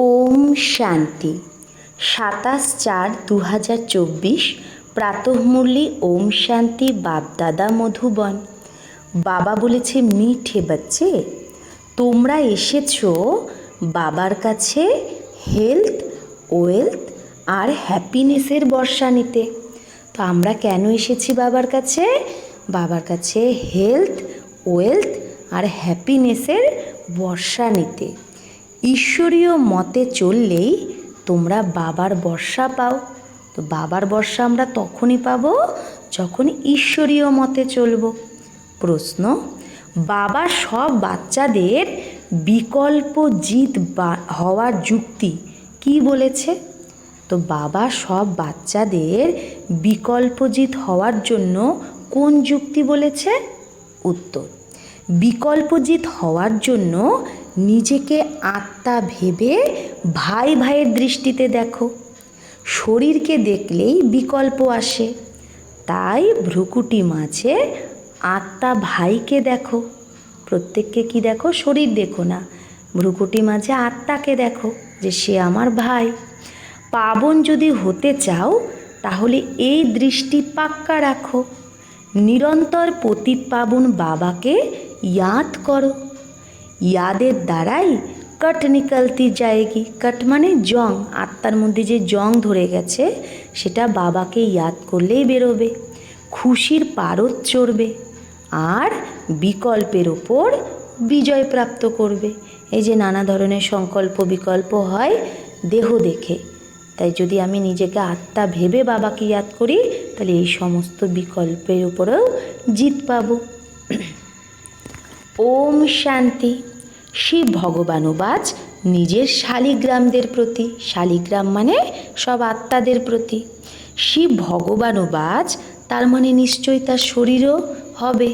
ওম শান্তি। 27/4/2024 প্রাতঃমুরলি ওম শান্তি বাপদাদা মধুবন। বাবা বলেছে, মিঠে বাচ্চে, তোমরা এসেছো বাবার কাছে হেলথ, ওয়েলথ আর হ্যাপিনেসের বর্ষা নিতে। তো আমরা কেন এসেছি বাবার কাছে? বাবার কাছে হেলথ, ওয়েলথ আর হ্যাপিনেসের বর্ষা নিতে। ঈশ্বরীয় মতে চললেই তোমরা বাবার বর্ষা পাও। তো বাবার বর্ষা আমরা তখনই পাবো যখন ঈশ্বরীয় মতে চলব। প্রশ্ন: বাবা সব বাচ্চাদের বিকল্প জিত হওয়ার যুক্তি কি বলেছে? তো বাবা সব বাচ্চাদের বিকল্প জিত হওয়ার জন্য কোন যুক্তি বলেছে? উত্তর: বিকল্পজিৎ হওয়ার জন্য নিজেকে আত্মা ভেবে ভাই ভাইয়ের দৃষ্টিতে দেখো। শরীরকে দেখলেই বিকল্প আসে, তাই ভ্রুকুটি মাঝে আত্মা ভাইকে দেখো। প্রত্যেককে কি দেখো? শরীর দেখো না, ভ্রুকুটি মাঝে আত্মাকে দেখো যে সে আমার ভাই। পাবন যদি হতে চাও তাহলে এই দৃষ্টি পাক্কা রাখো। নিরন্তর পতিত পাবন বাবাকে ইয়াদ করো। ইয়াদের দ্বারাই কট নিকলতি যায়গি। কট মানে জং, আত্মার মধ্যে যে জং ধরে গেছে সেটা বাবাকে ইয়াদ করলেই বেরোবে। খুশির পারদ চড়বে আর বিকল্পের ওপর বিজয় প্রাপ্ত করবে। এই যে নানা ধরনের সংকল্প বিকল্প হয় দেহ দেখে, তাই যদি আমি নিজেকে আত্মা ভেবে বাবাকে ইয়াদ করি তাহলে এই সমস্ত বিকল্পের উপরেও জিত পাবো। ওম শান্তি। শিব ভগবানুবাজ নিজের শালিগ্রামদের প্রতি, শালিগ্রাম মানে সব আত্মাদের প্রতি। শিব ভগবানুবাজ তার মানে নিশ্চয়ই তার শরীরও হবে,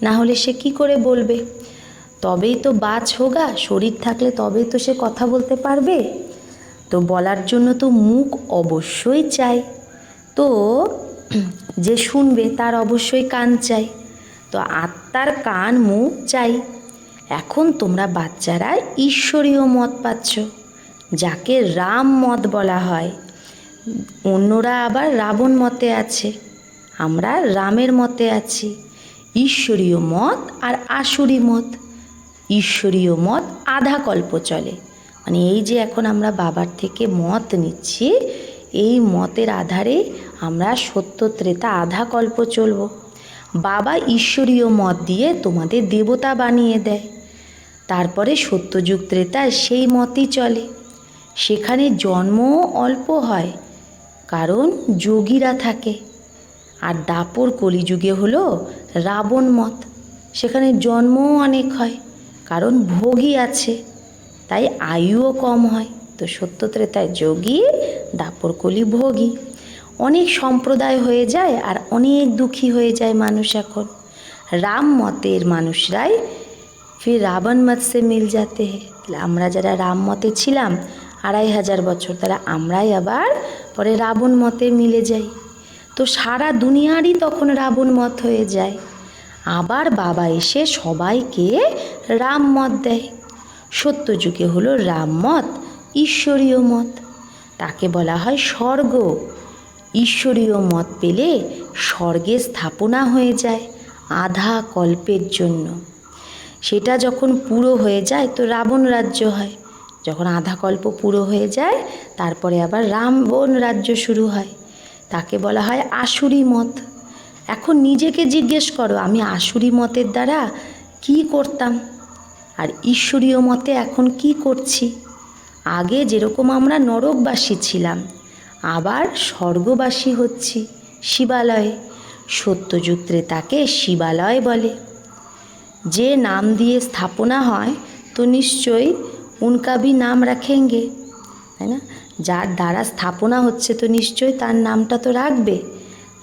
না হলে সে কি করে বলবে? তবেই তো বাজ হোগা, শরীর থাকলে তবেই তো সে কথা বলতে পারবে। তো বলার জন্য তো মুখ অবশ্যই চাই, তো যে শুনবে তার অবশ্যই কান চাই। তো আত্মার কান মুখ চাই। এখন তোমরা বাচ্চারা ঈশ্বরীয় মত পাচ্ছ, যাকে রাম মত বলা হয়। অন্যরা আবার রাবণ মতে আছে, আমরা রামের মতে আছি। ঈশ্বরীয় মত আর আসুরি মত। ঈশ্বরীয় মত আধা কল্প চলে, মানে এই যে এখন আমরা বাবার থেকে মত নিচ্ছি, এই মতের আধারে আমরা সত্য ত্রেতা আধা কল্প চলব। বাবা ঈশ্বরীয় মত দিয়ে তোমাদের দেবতা বানিয়ে দেয়, তারপরে সত্যযুগ ত্রেতায় সেই মতই চলে। সেখানে জন্মও অল্প হয় কারণ যোগীরা থাকে। আর দাপর কলিযুগে হলো রাবণ মত, সেখানে জন্মও অনেক হয় কারণ ভোগী আছে, তাই আয়ুও কম হয়। তো সত্য ত্রেতায় যোগী, দাপর কলি ভোগী। অনেক সম্প্রদায় হয়ে যায় আর অনেক দুঃখী হয়ে যায় মানুষ। এখন রাম মতের মানুষরাই ফির রাবণ মত সে মিল যাতে হে। আমরা যারা রাম মতে ছিলাম 2500 বছর, তারা আমরাই আবার পরে রাবণ মতে মিলে যাই। তো সারা দুনিয়ারই তখন রাবণ মত হয়ে যায়। আবার বাবা এসে সবাইকে রাম মত দেয়। সত্যযুগে হলো রাম মত ঈশ্বরীয় মত, তাকে বলা হয় স্বর্গ। ঈশ্বরীয় মত পেলে স্বর্গে স্থাপনা হয়ে যায় আধা কল্পের জন্য। সেটা যখন পুরো হয়ে যায় তো রাবণ রাজ্য হয়। যখন আধা কল্প পুরো হয়ে যায় তারপরে আবার রাবণ রাজ্য শুরু হয়, তাকে বলা হয় আসুরি মত। এখন নিজেকে জিজ্ঞেস করো, আমি আসুরি মতের দ্বারা কি করতাম আর ঈশ্বরীয় মতে এখন কি করছি? আগে যেরকম আমরা নরকবাসী ছিলাম, আবার স্বর্গবাসী হচ্ছি শিবালয়ে। সত্যযুগ ত্রেতাকে শিবালয় বলে। যে নাম দিয়ে স্থাপনা হয় তো নিশ্চয়ই উনকা ভি নাম রাখেঙ্গে, তাই না? যার দ্বারা স্থাপনা হচ্ছে তো নিশ্চয়ই তার নামটা তো রাখবে।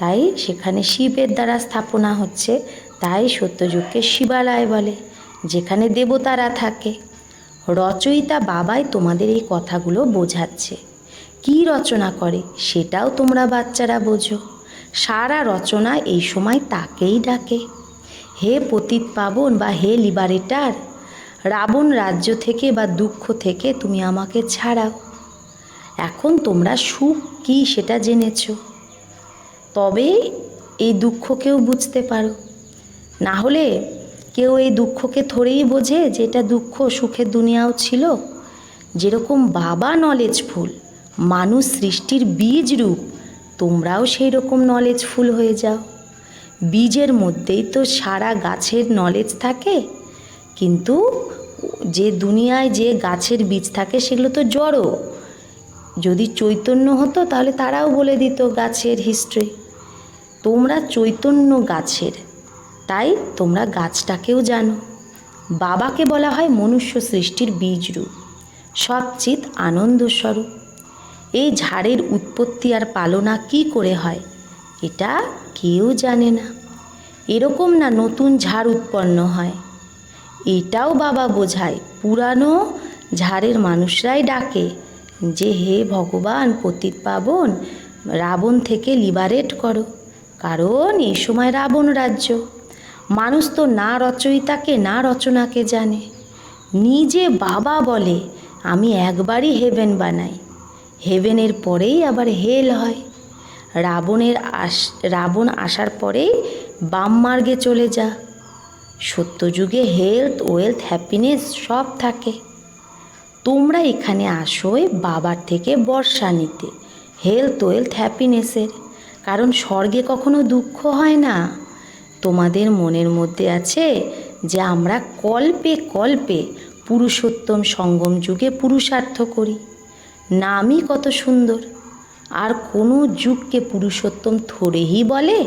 তাই সেখানে শিবের দ্বারা স্থাপনা হচ্ছে, তাই সত্যযুগকে শিবালয় বলে, যেখানে দেবতারা থাকে। রচয়িতা বাবাই তোমাদের এই কথাগুলো বোঝাচ্ছে। কি রচনা করে সেটাও তোমরা বাচ্চারা বোঝো। সারা রচনা এই সময় তাকেই ডাকে, হে পতিত পাবন বা হে লিবারেটার। রাবণ রাজ্য থেকে বা দুঃখ থেকে তুমি আমাকে ছাড়াও। এখন তোমরা সুখ কী সেটা জেনেছ, তবেই এই দুঃখকেও বুঝতে পারো। না হলে কেউ এই দুঃখকে থোড়েই বোঝে যে এটা দুঃখ, সুখের দুনিয়াও ছিল। যেরকম বাবা নলেজফুল, মানুষ সৃষ্টির বীজ রূপ, তোমরাও সেই রকম নলেজফুল হয়ে যাও। বীজের মধ্যেই তো সারা গাছের নলেজ থাকে, কিন্তু যে দুনিয়ায় যে গাছের বীজ থাকে সেগুলো তো জড়। যদি চৈতন্য হতো তাহলে তারাও বলে দিত গাছের হিস্ট্রি। তোমরা চৈতন্য গাছের, তাই তোমরা গাছটাকেও জানো। বাবাকে বলা হয় মনুষ্য সৃষ্টির বীজ রূপ, সচ্চিৎ আনন্দ স্বরূপ। এই ঝাড়ের উৎপত্তি আর পালনা কি করে হয় এটা কেউ জানে না। এরকম না নতুন ঝাড় উৎপন্ন হয়, এটাও বাবা বোঝায়। পুরানো ঝাড়ের মানুষরাই ডাকে যে হে ভগবান, পতিত পাবন, রাবণ থেকে লিবারেট করো। কারণ এই সময় রাবণ রাজ্য। মানুষ তো না রচয়িতাকে না রচনাকে জানে। নিজে বাবা বলে আমি একবারই হেভেন বানাই, হেভেনের পরেই আবার হেল হয়। রাবণ আসার পরেই বাম মার্গে চলে যা। সত্যযুগে হেলথ, ওয়েলথ, হ্যাপিনেস সব থাকে। তোমরা এখানে আসোই বাবার থেকে বর্ষা নিতে, হেলথ, ওয়েলথ, হ্যাপিনেসের। কারণ স্বর্গে কখনো দুঃখ হয় না। তোমাদের মনের মধ্যে আছে যে আমরা কল্পে কল্পে পুরুষোত্তম সঙ্গম যুগে পুরুষার্থ করি, নামই কত সুন্দর। আর কোনো যুগকে পুরুষোত্তম থোড়েই বলে।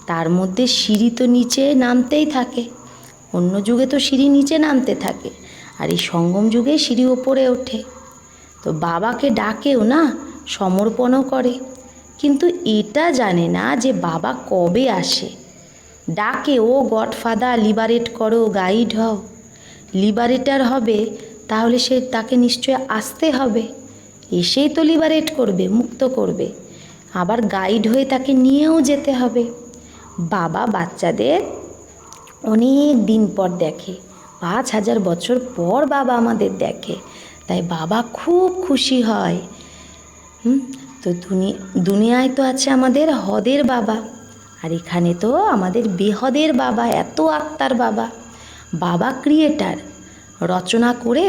তার মধ্যে সিঁড়ি তো নিচে নামতেই থাকে, অন্য যুগে তো সিঁড়ি নিচে নামতে থাকে, আর এই সঙ্গম যুগে সিঁড়ি ওপরে ওঠে। তো বাবাকে ডাকেও না, সমর্পণও করে, কিন্তু এটা জানে না যে বাবা কবে আসে। ডাকে ও গডফাদার, লিবারেট করো, গাইড হও। লিবারেটার হবে তাহলে তাকে নিশ্চয় আসতে হবে, এসেই তো লিবারেট করবে, মুক্ত করবে। আবার গাইড হয়ে তাকে নিয়েও যেতে হবে। বাবা বাচ্চাদের অনেক দিন পর দেখে, 5000 বছর পর বাবা আমাদের দেখে, তাই বাবা খুব খুশি হয়। তো দুনিয়ায় তো আছে আমাদের হদের বাবা, আর এখানে তো আমাদের বেহদের বাবা, এত আত্মার বাবা। বাবা ক্রিয়েটার, রচনা করে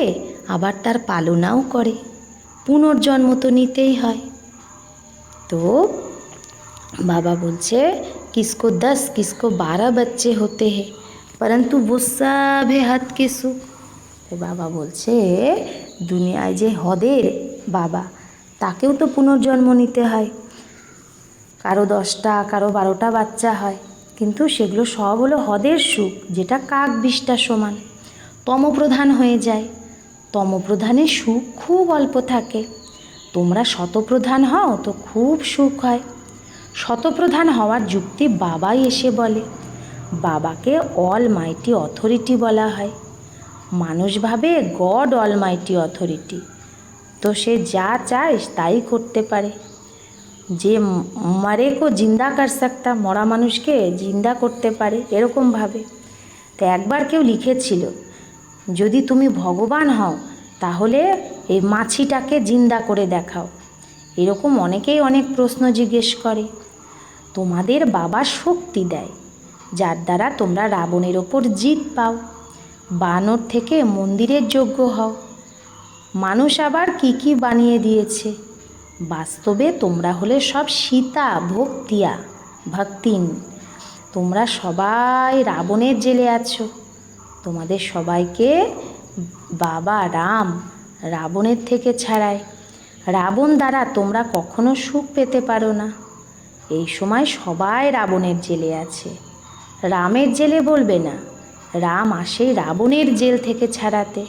আবার তার পালনাও করে। পুনর্জন্ম তো নিতেই হয়। তো বাবা বলছে किसको 10 किसको 12 बच्चे होते हैं परंतु वो सब है हद के सुख। তো বাবা বলছে দুনিয়ায় যে হদের বাবা, তাকেও তো পুনর্জন্ম নিতে হয়। কারো 10টা, কারো 12টা বাচ্চা হয়, কিন্তু সেগুলো সব হলো হদের সুখ, যেটা কাক 20টা সমান। তমপ্রধান হয়ে যায়, তমপ্রধানের সুখ খুব অল্প থাকে। তোমরা শতপ্রধান হও তো খুব সুখ হয়। শতপ্রধান হওয়ার যুক্তি বাবাই এসে বলে। বাবাকে অল মাইটি অথরিটি বলা হয়। মানুষ ভাবে গড অল মাইটি অথরিটি, তো সে যা চায় তাই করতে পারে। যে মারে কো জিন্দা কর সকতা, মরা মানুষকে জিন্দা করতে পারে, এরকম ভাবে। তো একবার কেউ লিখেছিল, যদি তুমি ভগবান হও তাহলে এই মাছিটাকে জিন্দা করে দেখাও। এরকম অনেকেই অনেক প্রশ্ন জিজ্ঞেস করে। তোমাদের বাবা শক্তি দেয়, যার দ্বারা তোমরা রাবণের ওপর জিত পাও, বানর থেকে মন্দিরের যোগ্য হও। মানুষ আবার কি কি বানিয়ে দিয়েছে। বাস্তবে তোমরা হলে সব সীতা ভক্তিয়া ভক্তিন। তোমরা সবাই রাবণের জেলে আছো। তোমাদের সবাইকে বাবা রাম রাবণের থেকে ছাড়ায়। রাবণ দ্বারা তোমরা কখনো সুখ পেতে পারো না। এই সময় সবাই রাবণের জেলে আছে। রামের জেলে বলবে না, রাম আসে রাবণের জেল থেকে ছাড়াতে।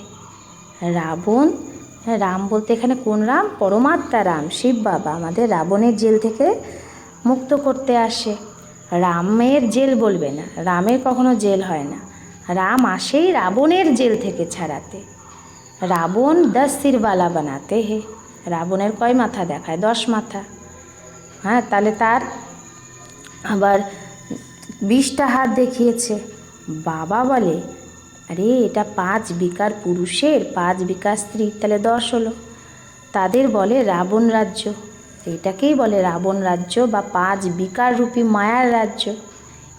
রাম বলতে এখানে কোন রাম? পরমাত্মা রাম, শিব বাবা আমাদের রাবণের জেল থেকে মুক্ত করতে আসে। রামের জেল বলবে না, রামের কখনো জেল হয় না। রাম আসেই রাবণের জেল থেকে ছাড়াতে। রাবণ 10 সিরওয়ালা বানাতে হে। রাবণের কয় মাথা দেখায়? 10 মাথা। হ্যাঁ, তাহলে তার আবার 20টা হাত দেখিয়েছে। বাবা বলে আরে এটা 5 বিকার পুরুষের 5 বিকার স্ত্রী, তাহলে 10 হলো। তাদের বলে রাবণ রাজ্য। এটাকেই বলে রাবণ রাজ্য বা 5 বিকার রূপী মায়ার রাজ্য।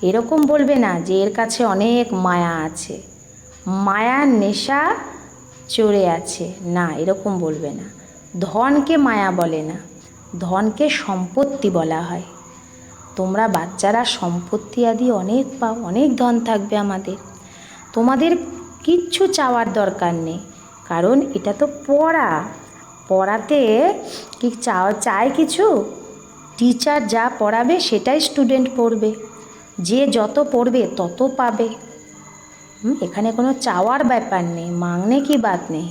এরকম বলবে না যে এর কাছে অনেক মায়া আছে, মায়ার নেশা চড়ে আছে, না, এরকম বলবে না। ধনকে মায়া বলে না, ধনকে সম্পত্তি বলা হয়। তোমরা বাচ্চারা সম্পত্তি আদি অনেক পাও, অনেক ধন থাকবে আমাদের, তোমাদের কিচ্ছু চাওয়ার দরকার নেই, কারণ এটা তো পড়া। পড়াতে কি চায় কিছু? টিচার যা পড়াবে সেটাই স্টুডেন্ট পড়বে, যে যত পড়বে তত পাবে। এখানে কোনো চাওয়ার ব্যাপার নেই, মাংনে কি বাত নেই।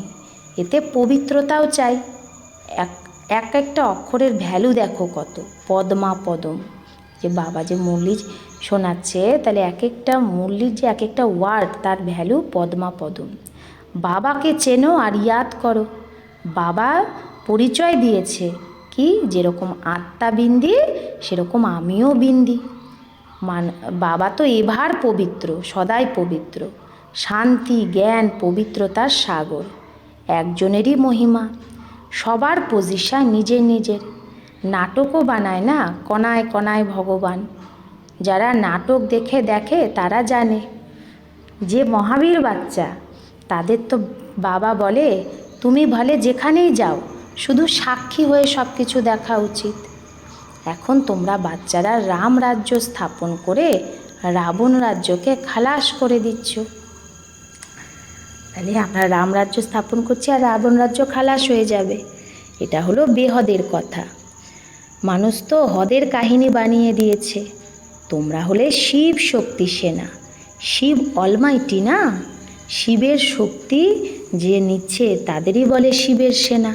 এতে পবিত্রতাও চাই। এক একটা অক্ষরের ভ্যালু দেখো কত, পদ্মা পদম, যে বাবা যে মুরলি শোনাচ্ছে, তাহলে এক একটা মুরলির যে এক একটা ওয়ার্ড তার ভ্যালু পদ্মা পদম। বাবাকে চেনো আর ইয়াদ করো। বাবা পরিচয় দিয়েছে কি, যেরকম আত্মা বিন্দি সেরকম আমিও বিন্দি। বাবা তো এভার পবিত্র, সদাই পবিত্র, শান্তি জ্ঞান পবিত্রতার সাগর। একজনেরই মহিমা, সবার পজিশন নিজের নিজের। নাটকও বানায় না, কণায় কণায় ভগবান। যারা নাটক দেখে তারা জানে যে মহাবীর বাচ্চা, তাদের তো বাবা বলে তুমি ভলে যেখানেই যাও শুধু সাক্ষী হয়ে সব কিছু দেখা উচিত। এখন তোমরা বাচ্চারা রাম রাজ্য স্থাপন করে রাবণ রাজ্যকে খালাস করে দিচ্ছ। তাহলে আমরা রাম রাজ্য স্থাপন করছি আর রাবণ রাজ্য খালাস হয়ে যাবে, এটা হলো বেহদের কথা। মানুষ তো হদের কাহিনী বানিয়ে দিয়েছে। তোমরা হলে শিব শক্তি সেনা, শিব অলমাইটি না, শিবের শক্তি যে নিচ্ছে তাদেরই বলে শিবের সেনা।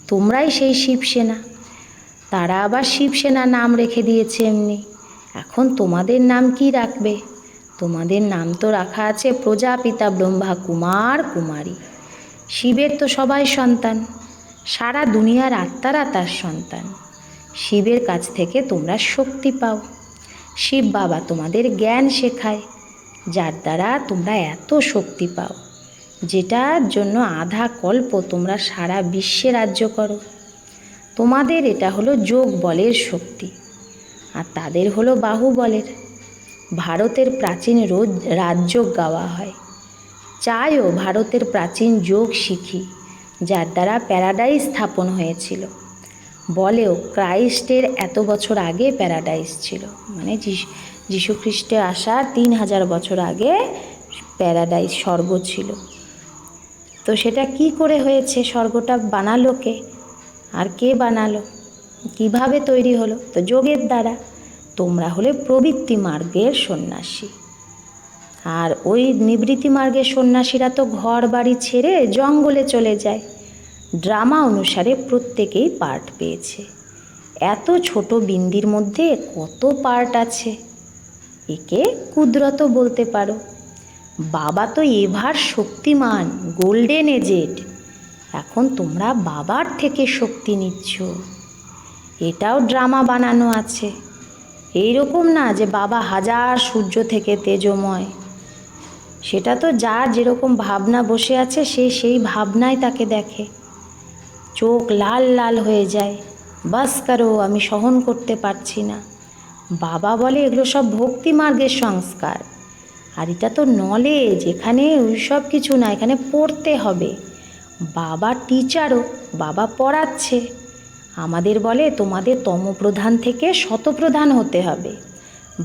তোমরাই সেই শিব সেনা। তারা আবার শিবসেনা নাম রেখে দিয়েছে এমনি। এখন তোমাদের নাম কি রাখবে? তোমাদের নাম তো রাখা আছে প্রজাপিতা ব্রহ্মা কুমার কুমারী। শিবের তো সবাই সন্তান, সারা দুনিয়ার আত্মারা তার সন্তান। শিবের কাছ থেকে তোমরা শক্তি পাও। শিব বাবা তোমাদের জ্ঞান শেখায়, যার দ্বারা তোমরা এত শক্তি পাও, যেটার জন্য আধা কল্প তোমরা সারা বিশ্বে রাজ্য করো। তোমাদের এটা হলো যোগ বলের শক্তি, আর তাদের হলো বাহুবলের। ভারতের প্রাচীন রাজযোগ গাওয়া হয়, চাইও ভারতের প্রাচীন যোগ শিখি, যার দ্বারা প্যারাডাইস স্থাপন হয়েছিল। বলেও ক্রাইস্টের এত বছর আগে প্যারাডাইস ছিল, মানে যীশুখ্রিস্টের আসার 3000 বছর আগে প্যারাডাইস স্বর্গ ছিল। তো সেটা কি করে হয়েছে? স্বর্গটা বানালো কে? আর কে বানালো? কিভাবে তৈরি হলো? তো যোগের দ্বারা। তোমরা হলে প্রবৃত্তি মার্গের সন্ন্যাসী, আর ওই নিবৃত্তি মার্গের সন্ন্যাসীরা তো ঘর বাড়ি ছেড়ে জঙ্গলে চলে যায়। ড্রামা অনুসারে প্রত্যেকেই পার্ট পেয়েছে। এত ছোট বিন্দির মধ্যে কত পার্ট আছে, একে কুদরত বলতে পারো। বাবা তো এভার শক্তিমান, গোল্ডেন এজেড। এখন তোমরা বাবার থেকে শক্তি নিচ্ছ, এটাও ড্রামা বানানো আছে। এইরকম না যে বাবা হাজার সূর্য থেকে তেজময়, সেটা তো যার যেরকম ভাবনা বসে আছে সে সেই ভাবনায় তাকে দেখে। চোখ লাল লাল হয়ে যায়, বাস করো আমি সহন করতে পারছি না। বাবা বলে এগুলো সব ভক্তি মার্গের সংস্কার, আর এটা তো নলেজ, এখানে ওই সব কিছু না, এখানে পড়তে হবে। বাবা টিচারও, বাবা পড়াচ্ছে। আমাদের বলে তোমাদের তমপ্রধান থেকে শতপ্রধান হতে হবে।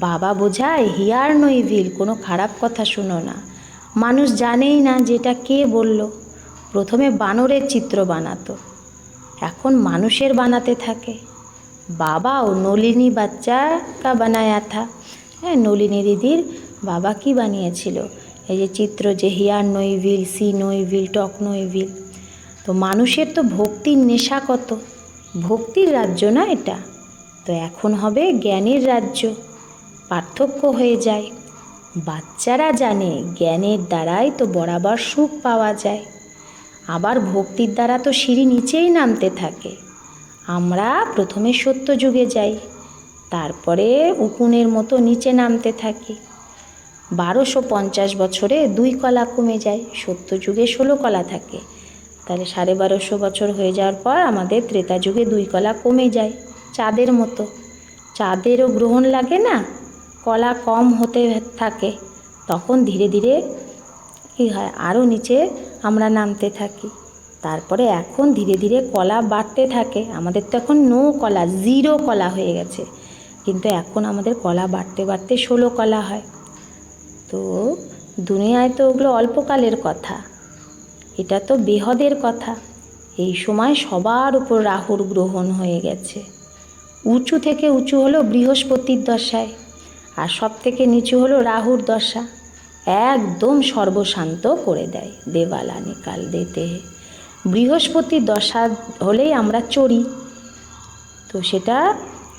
বাবা বোঝায় হিয়ার নো ইভিল, কোনো খারাপ কথা শুনো না। মানুষ জানেই না যেটা কে বলল। প্রথমে বানরের চিত্র বানাতো, এখন মানুষের বানাতে থাকে। বাবাও নলিনী বাচ্চা কা বানায়া থা। হ্যাঁ, নলিনী দিদির বাবা কি বানিয়েছিল? এই যে চিত্র, যে hear no evil, see no evil, talk no evil. তো মানুষের তো ভক্তির নেশা কত, ভক্তির রাজ্য না এটা। তো এখন হবে জ্ঞানের রাজ্য, পার্থক্য হয়ে যায়। বাচ্চারা জানে জ্ঞানের দ্বারাই তো বরাবর সুখ পাওয়া যায়, আবার ভক্তির দ্বারা তো সিঁড়ি নিচেই নামতে থাকে। আমরা প্রথমে সত্য যুগে যাই, তারপরে উকুনের মতো নিচে নামতে থাকি। 1250 বছরে 2 কলা কমে যায়, সত্যযুগে 16 কলা থাকে। তাহলে 1250 বছর হয়ে যাওয়ার পর আমাদের ত্রেতা যুগে 2 কলা কমে যায়, চাঁদের মতো। চাঁদেরও গ্রহণ লাগে না, কলা কম হতে থাকে, তখন ধীরে ধীরে কী হয়, আরও নিচে আমরা নামতে থাকি। তারপরে এখন ধীরে ধীরে কলা বাড়তে থাকে। আমাদের তো এখন নো কলা, 0 কলা হয়ে গেছে, কিন্তু এখন আমাদের কলা বাড়তে বাড়তে 16 কলা হয়। তো দুনিয়ায় তো ওগুলো অল্পকালের কথা, এটা তো বেহদের কথা। এই সময় সবার উপর রাহুর গ্রহণ হয়ে গেছে। উঁচু থেকে উঁচু হলো বৃহস্পতির দশায়, আর সব থেকে নিচু হলো রাহুর দশা। একদম সর্বশান্ত করে দেয়, দেওয়ালা নিকাল দেতে। বৃহস্পতির দশা হলেই আমরা চড়ি। তো সেটা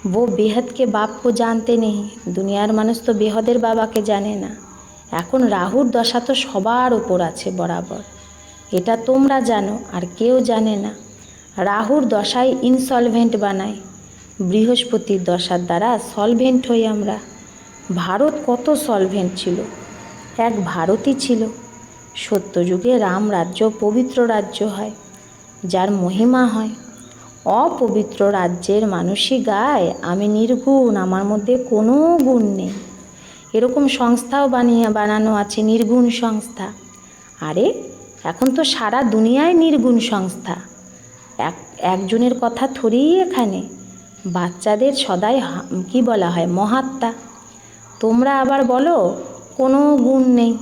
वो बेहद के बाप को जानते नहीं, দুনিয়ার মানুষ তো বেহদের বাবাকে জানে না। এখন রাহুর দশা তো সবার ওপর আছে বরাবর, এটা তোমরা জানো, আর কেউ জানে না। রাহুর দশায় ইনসলভেন্ট বানায়, বৃহস্পতির দশার দ্বারা সলভেন্ট হই আমরা। ভারত কত সলভেন্ট ছিল, এক ভারতই ছিল। সত্যযুগে রাম রাজ্য পবিত্র রাজ্য হয়, যার মহিমা হয়। অপবিত্র রাজ্যের মানুষই গায় আমি নির্গুণ, আমার মধ্যে কোনো গুণ নেই। এরকম সংস্থাও বানানো আছে, নির্গুণ সংস্থা। আরে এখন তো সারা দুনিয়ায় নির্গুণ সংস্থা, একজনের কথা থরেই এখানে। বাচ্চাদের সদাই কি বলা হয়, মহাত্মা। তোমরা আবার বলো কোনো গুণ নেই,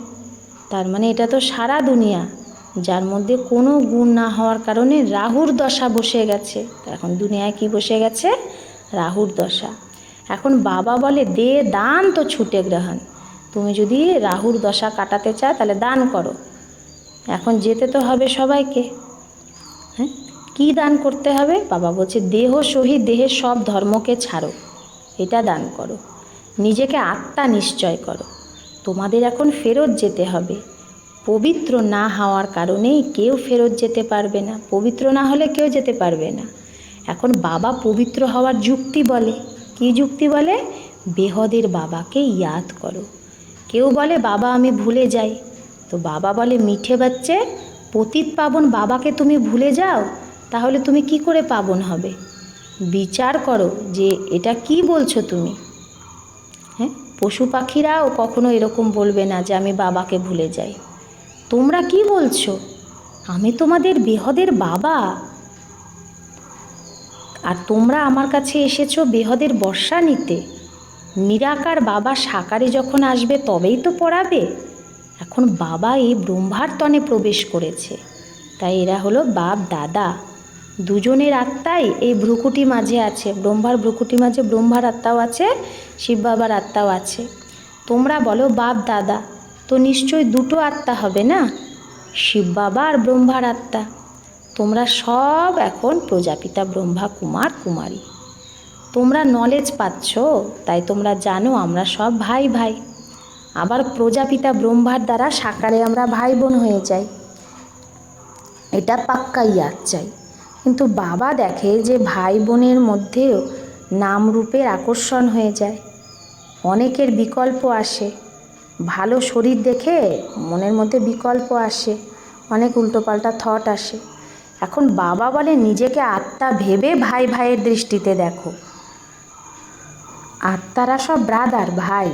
তার মানে এটা তো সারা দুনিয়া, যার মধ্যে কোনো গুণ না হওয়ার কারণে রাহুর দশা বসে গেছে। এখন দুনিয়ায় কি বসে গেছে, রাহুর দশা। এখন বাবা বলে দে দান তো ছুটে গ্রহণ, তুমি যদি রাহুর দশা কাটাতে চাও তাহলে দান করো। এখন যেতে তো হবে সবাইকে। হ্যাঁ, কী দান করতে হবে? বাবা বলছে দেহ সহিত দেহের সব ধর্মকে ছাড়ো, এটা দান করো। নিজেকে আত্মা নিশ্চয় করো। তোমাদের এখন ফেরত যেতে হবে। পবিত্র না হওয়ার কারণেই কেউ ফেরত যেতে পারবে না, পবিত্র না হলে কেউ যেতে পারবে না। এখন বাবা পবিত্র হওয়ার যুক্তি বলে। কি যুক্তি বলে? বেহদের বাবাকে ইয়াদ করো। কেউ বলে বাবা আমি ভুলে যাই, তো বাবা বলে মিঠে বাচ্চে, পতিত পাবন বাবাকে তুমি ভুলে যাও, তাহলে তুমি কি করে পাবন হবে? বিচার করো যে এটা কি বলছো তুমি। হ্যাঁ, পশু পাখিরাও কখনো এরকম বলবে না যে আমি বাবাকে ভুলে যাই। তোমরা কি বলছো? আমি তোমাদের বেহদের বাবা, আর তোমরা আমার কাছে এসেছো বেহদের বর্ষা নিতে। নিরাকার বাবা সাকারে যখন আসবে তবেই তো পড়াবে। এখন বাবা এই ব্রহ্মার তনে প্রবেশ করেছে, তাই এরা হলো বাপ দাদা। দুজনের আত্মাই এই ভ্রুকুটি মাঝে আছে, ব্রহ্মার ভ্রুকুটি মাঝে ব্রহ্মার আত্মাও আছে, শিব বাবার আত্মাও আছে। তোমরা বলো বাপ দাদা, তো নিশ্চয়ই দুটো আত্মা হবে না, শিব বাবা আর ব্রহ্মার আত্মা। তোমরা সব এখন প্রজাপিতা ব্রহ্মা কুমার কুমারী। তোমরা নলেজ পাচ্ছ, তাই তোমরা জানো আমরা সব ভাই ভাই। আবার প্রজাপিতা ব্রহ্মার দ্বারা সাকারে আমরা ভাই বোন হয়ে যাই, এটা পাক্কা ইয়াদ চাই। কিন্তু বাবা দেখে যে ভাই বোনের মধ্যেও নাম রূপের আকর্ষণ হয়ে যায়, অনেকের বিকল্প আসে। ভালো শরীর দেখে মনের মধ্যে বিকল্প আসে, অনেক উল্টোপাল্টা থট আসে। এখন বাবা বলে নিজেকে আত্মা ভেবে ভাই ভাইয়ের দৃষ্টিতে দেখো। আত্মারা সব ব্রাদার, ভাই।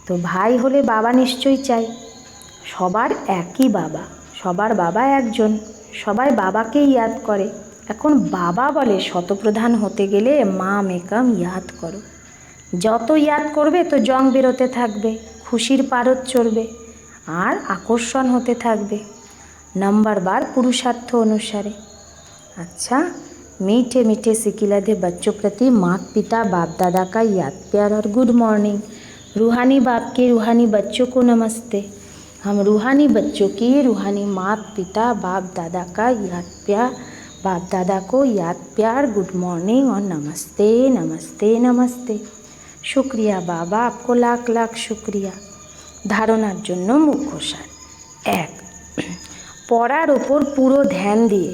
তো ভাই হলে বাবা নিশ্চয়ই চাই। সবার একই বাবা, সবার বাবা একজন, সবাই বাবাকে ইয়াদ করে। এখন বাবা বলে শতপ্রধান হতে গেলে মা মেকাম ইয়াদ করো। যত ইয়াদ করবে তো জং বেরোতে থাকবে, খুশির পারদ চড়বে, আর আকর্ষণ হতে থাকবে नंबर बार पुरुषार्थ अनुसारे। अच्छा, मीठे मीठे सिकिलाधे बच्चों प्रति माता पिता बाप दादा का याद प्यार और गुड मॉर्निंग। रूहानी बाप के रूहानी बच्चों को नमस्ते। हम रूहानी बच्चों की रूहानी माता पिता बाप दादा का याद प्यार, बाप दादा को याद प्यार, गुड मॉर्निंग और नमस्ते नमस्ते नमस्ते। शुक्रिया बाबा, आपको लाख लाख शुक्रिया। धारणार जन्य मुख्य सार एक, পড়ার ওপর পুরো ধ্যান দিয়ে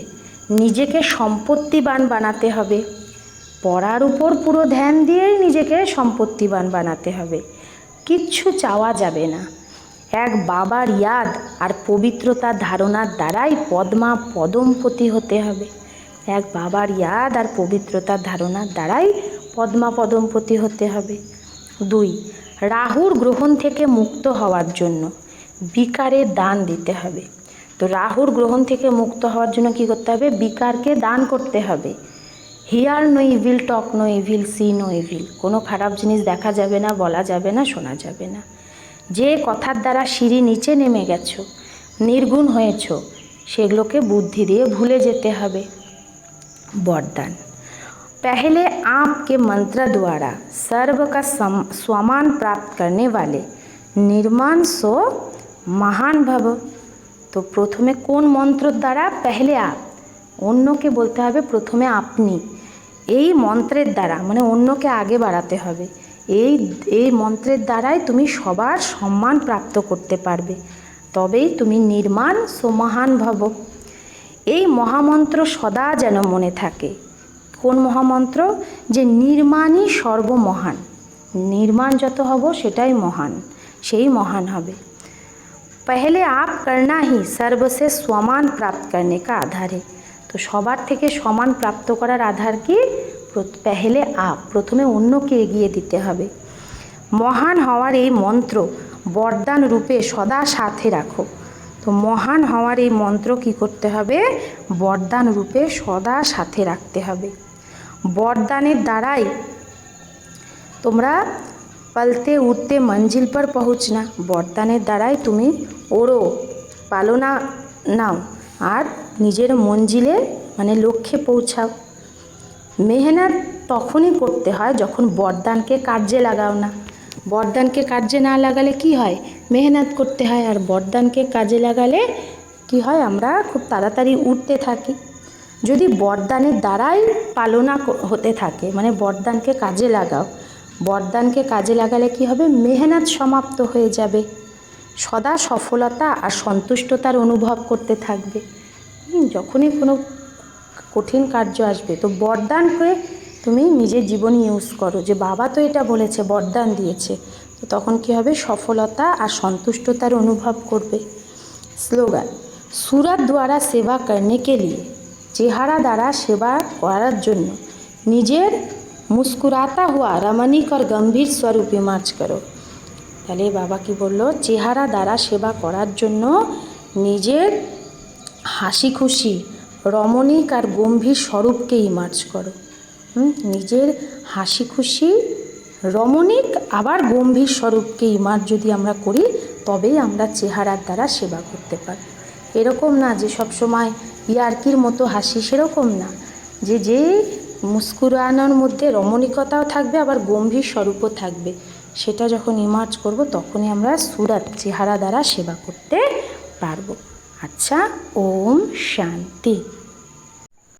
নিজেকে সম্পত্তিবান বানাতে হবে। পড়ার উপর পুরো ধ্যান দিয়ে নিজেকে সম্পত্তিবান বানাতে হবে। কিচ্ছু চাওয়া যাবে না। এক বাবার ইয়াদ আর পবিত্রতার ধারণার দ্বারাই পদ্মা পদমপতি হতে হবে। এক বাবার ইয়াদ আর পবিত্রতার ধারণার দ্বারাই পদ্মা পদমপতি হতে হবে। 2, রাহুর গ্রহণ থেকে মুক্ত হওয়ার জন্য বিকারের দান দিতে হবে। তো রাহুর গ্রহণ থেকে মুক্ত হওয়ার জন্য কি করতে হবে? বিকারকে দান করতে হবে। Hear no evil, talk no evil, see no evil, কোনো খারাপ জিনিস দেখা যাবে না, বলা যাবে না, শোনা যাবে না। যে কথার দ্বারা সিঁড়ি নিচে নেমে গেছো, নির্গুণ হয়েছো, সেগুলোকে বুদ্ধি দিয়ে ভুলে যেতে হবে। वरदान, पहले आपके मंत्र द्वारा सर्व का स्वमान प्राप्त करने वाले निर्माण सो महान भव। तो प्रथमे कोन मंत्र द्वारा? पहले आप, অন্যকে বলতে হবে প্রথমে আপনি। এই মন্ত্রের দ্বারা মানে অন্যকে আগে বাড়াতে হবে। এই মন্ত্রের দ্বারাই তুমি সবার সম্মান প্রাপ্ত করতে পারবে, তবেই তুমি নির্মাণ সো মহান ভব। এই মহামন্ত্র সদা যেন মনে থাকে। কোন মহামন্ত্র? যে নির্মাণই সর্বমহান, নির্মাণ যত হব সেটাই মহান, সেই মহান হবে। पहले आप करना ही सर्व से समान प्राप्त करने का आधार है। তো সবার থেকে সমান প্রাপ্ত করার আধার কি? पहले आप, প্রথমে অন্যকে এগিয়ে দিতে হবে। মহান হওয়ার এই মন্ত্র বরদান রূপে সদা সাথে রাখো। তো মহান হওয়ার এই মন্ত্র কি করতে হবে? বরদান রূপে সদা সাথে রাখতে হবে। বরদানের দ্বারাই তোমরা পালতে উঠতে মঞ্জিল পর পৌঁছনা। বরদানের দ্বারাই তুমি ওড়ো, পালনা নাও আর নিজের মঞ্জিলে মানে লক্ষ্যে পৌঁছাও। মেহনত তখনই করতে হয় যখন বরদানকে কার্যে লাগাও না। বরদানকে কার্যে না লাগালে কি হয়? মেহনত করতে হয়। আর বরদানকে কাজে লাগালে কি হয়? আমরা খুব তাড়াতাড়ি উঠতে থাকি। যদি বরদানের দ্বারাই পালনা হতে থাকে মানে বরদানকে কাজে লাগাও, বরদানকে কাজে লাগালে কি হবে? মেহনত সমাপ্ত হয়ে যাবে, সদা সফলতা আর সন্তুষ্টতার অনুভব করতে থাকবে। যখনই কোনো কঠিন কার্য আসবে তো বরদান হয়ে তুমি নিজের জীবনে ইউজ করো যে বাবা তো এটা বলেছে, বরদান দিয়েছে, তো তখন কি হবে? সফলতা আর সন্তুষ্টতার অনুভব করবে। স্লোগান, सूरत द्वारा सेवा करने के लिए, চেহারা দ্বারা সেবা করার জন্য নিজের মুস্কুরাতা হুয়া রমণীক আর গম্ভীর স্বরূপ ইমার্জ করো। তাহলে বাবা কি বললো? চেহারা দ্বারা সেবা করার জন্য নিজের হাসি খুশি রমণীক আর গম্ভীর স্বরূপকে ইমার্জ করো। নিজের হাসি খুশি রমণীক আবার গম্ভীর স্বরূপকে ইমার্জ যদি আমরা করি তবেই আমরা চেহারার দ্বারা সেবা করতে পারি। এরকম না যে সবসময় ইয়ার্কির মতো হাসি, সেরকম না, যে মুস্কুরানোর মধ্যে রমণীকতাও থাকবে আবার গম্ভীর স্বরূপও থাকবে, সেটা যখন ইমার্জ করব তখনই আমরা সুরাত চেহারা দ্বারা সেবা করতে পারবো। আচ্ছা, ওম শান্তি।